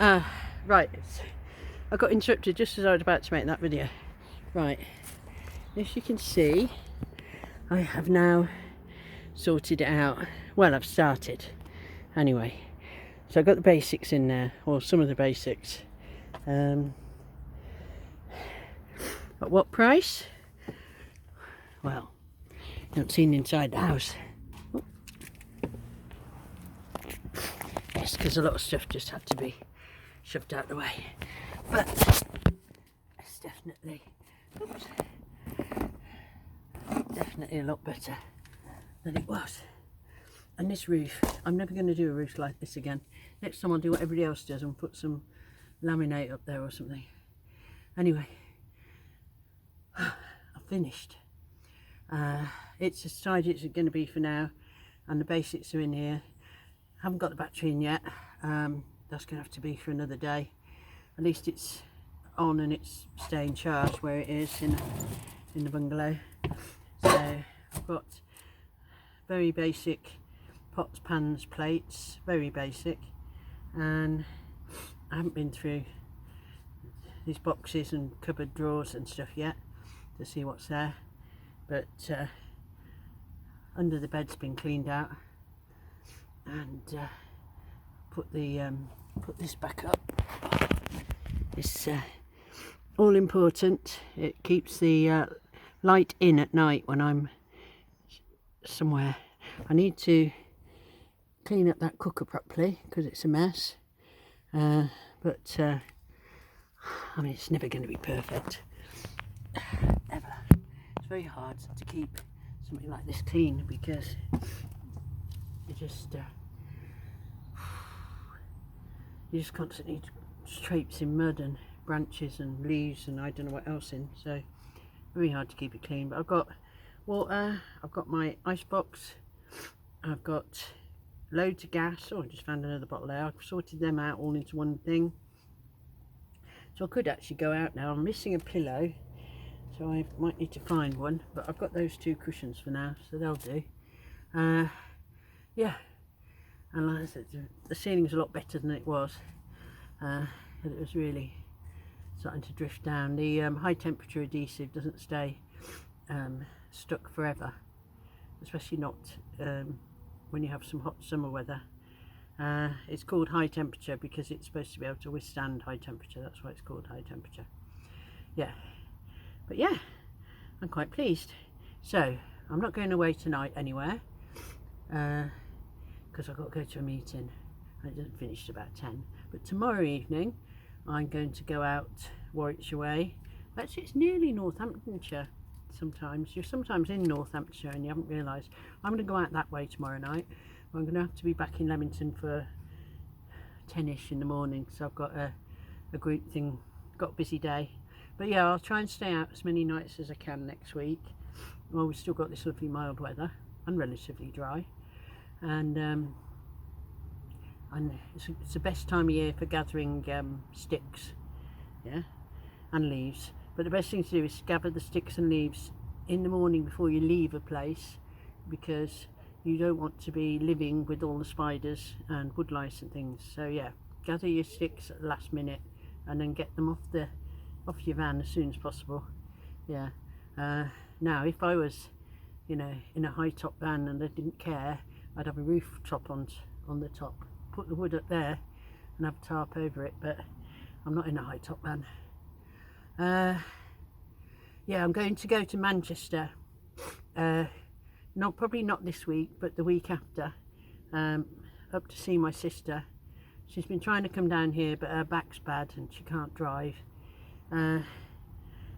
Right, I got interrupted just as I was about to make that video. Right, as you can see, I have now sorted it out. Well, I've started anyway. So I've got the basics in there, or some of the basics. At what price? Well, you haven't seen inside the house. Oh. Yes, because a lot of stuff just had to be shoved out the way. But it's definitely, oops, definitely a lot better than it was. And this roof, I'm never going to do a roof like this again. Next time I'll do what everybody else does and put some laminate up there or something. Anyway, I've finished. It's as tidy as it's going to be for now, and the basics are in here. Haven't got the battery in yet. That's going to have to be for another day. At least it's on and it's staying charged where it is in the bungalow. So I've got very basic pots, pans, plates, very basic, and I haven't been through these boxes and cupboard drawers and stuff yet to see what's there, but under the bed's been cleaned out, and put this back up. It's all important. It keeps the light in at night when I'm somewhere. I need to clean up that cooker properly because it's a mess, but I mean, it's never going to be perfect, ever. It's very hard to keep something like this clean because you just constantly traipsing mud and branches and leaves and I don't know what else in, so very hard to keep it clean. But I've got water, I've got my ice box, I've got loads of gas. Oh, I just found another bottle there. I've sorted them out all into one thing, so I could actually go out now. I'm missing a pillow, so I might need to find one, but I've got those two cushions for now, so they'll do. Yeah, and like I said, the ceiling's a lot better than it was. But it was really starting to drift down. The high temperature adhesive doesn't stay stuck forever, especially not when you have some hot summer weather. It's called high temperature because it's supposed to be able to withstand high temperature. That's why it's called high temperature. Yeah, but yeah, I'm quite pleased. So I'm not going away tonight anywhere because I've got to go to a meeting and it doesn't finish till about 10. But tomorrow evening I'm going to go out Warwickshire way. Actually, it's nearly Northamptonshire. Sometimes you're in Northamptonshire and you haven't realised. I'm going to go out that way tomorrow night. I'm going to have to be back in Leamington for 10ish in the morning, so I've got a group thing, got a busy day. But yeah, I'll try and stay out as many nights as I can next week. Well, we've still got this lovely mild weather and relatively dry, and it's the best time of year for gathering sticks, yeah, and leaves. But the best thing to do is gather the sticks and leaves in the morning before you leave a place, because you don't want to be living with all the spiders and wood lice and things. So yeah, gather your sticks at the last minute and then get them off your van as soon as possible. Yeah. Now if I was, you know, in a high top van and I didn't care, I'd have a rooftop on the top, put the wood up there and have a tarp over it, but I'm not in a high top van. Yeah, I'm going to go to Manchester, probably not this week, but the week after, up to see my sister. She's been trying to come down here, but her back's bad and she can't drive.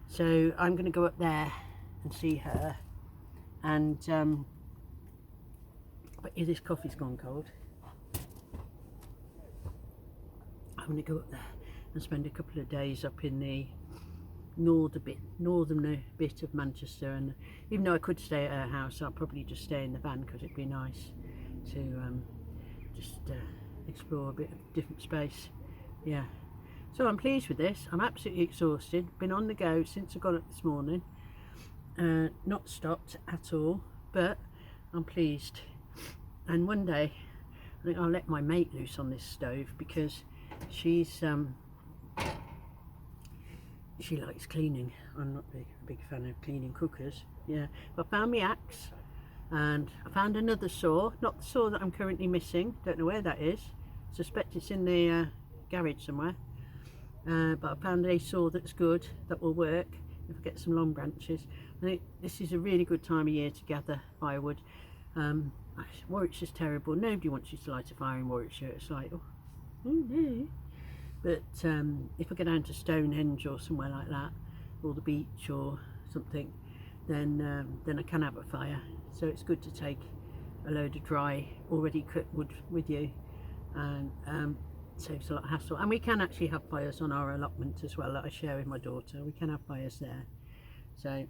So I'm going to go up there and see her, and but yeah, this coffee's gone cold. I'm going to go up there and spend a couple of days up in the northern bit of Manchester, and even though I could stay at her house, I'll probably just stay in the van because it'd be nice to just explore a bit of different space. Yeah, so I'm pleased with this. I'm absolutely exhausted, been on the go since I got up this morning, not stopped at all, but I'm pleased. And one day I think I'll let my mate loose on this stove, because she likes cleaning. I'm not a big fan of cleaning cookers. Yeah, but I found my axe, and I found another saw, not the saw that I'm currently missing. Don't know where that is. Suspect it's in the garage somewhere. But I found a saw that's good, that will work if I get some long branches. I think this is a really good time of year to gather firewood. Warwickshire's terrible. Nobody wants you to light a fire in Warwickshire. It's like, oh no. But if I go down to Stonehenge or somewhere like that, or the beach or something, then I can have a fire. So it's good to take a load of dry, already cut wood with you, and saves a lot of hassle. And we can actually have fires on our allotment as well that I share with my daughter. We can have fires there. So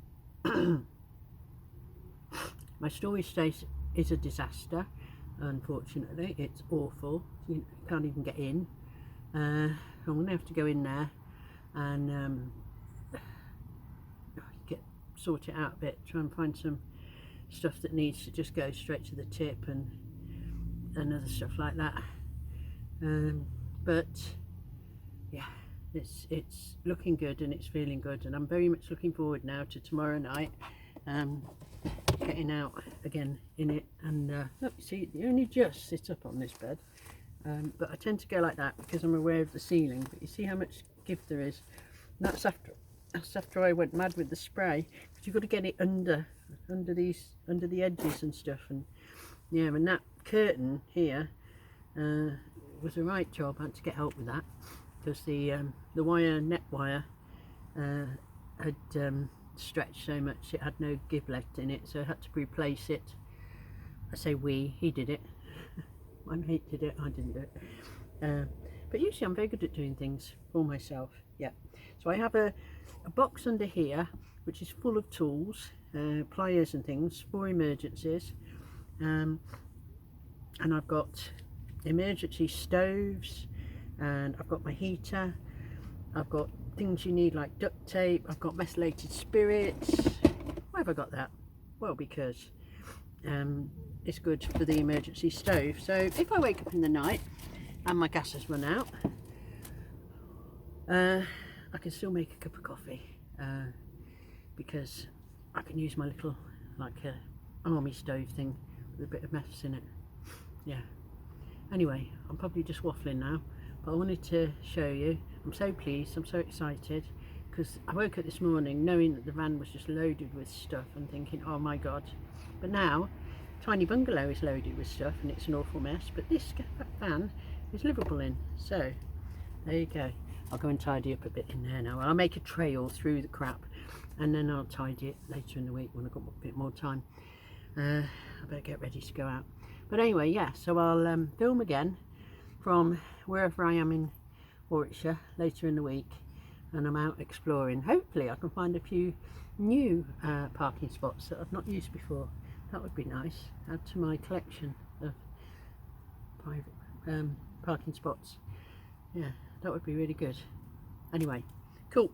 my storage space is a disaster, unfortunately. It's awful. You can't even get in. I'm going to have to go in there and sort it out a bit, try and find some stuff that needs to just go straight to the tip and other stuff like that. But yeah, it's looking good and it's feeling good, and I'm very much looking forward now to tomorrow night, getting out again in it. And look, you see, you only just sit up on this bed. But I tend to go like that because I'm aware of the ceiling. But you see how much give there is. And that's after I went mad with the spray, because you've got to get it under the edges and stuff. And yeah, and that curtain here was a right job. I had to get help with that because the net wire had stretched so much it had no give left in it, so I had to replace it. I say we, he did it. My mate did it, I didn't do it. But usually I'm very good at doing things for myself. Yeah. So I have a box under here which is full of tools, pliers and things for emergencies. And I've got emergency stoves, and I've got my heater. I've got things you need like duct tape. I've got methylated spirits. Why have I got that? Well, because it's good for the emergency stove. So if I wake up in the night and my gas has run out, I can still make a cup of coffee, because I can use my little like army stove thing with a bit of meths in it. Yeah. Anyway, I'm probably just waffling now, but I wanted to show you. I'm so pleased, I'm so excited, because I woke up this morning knowing that the van was just loaded with stuff and thinking, oh my god. But now Tiny Bungalow is loaded with stuff and it's an awful mess, but this van is livable in. So there you go. I'll go and tidy up a bit in there now. I'll make a trail through the crap and then I'll tidy it later in the week when I've got a bit more time. I better get ready to go out. But anyway, yeah, so I'll film again from wherever I am in Warwickshire later in the week, and I'm out exploring. Hopefully I can find a few new parking spots that I've not used before. That would be nice. Add to my collection of private parking spots. Yeah, that would be really good. Anyway, cool.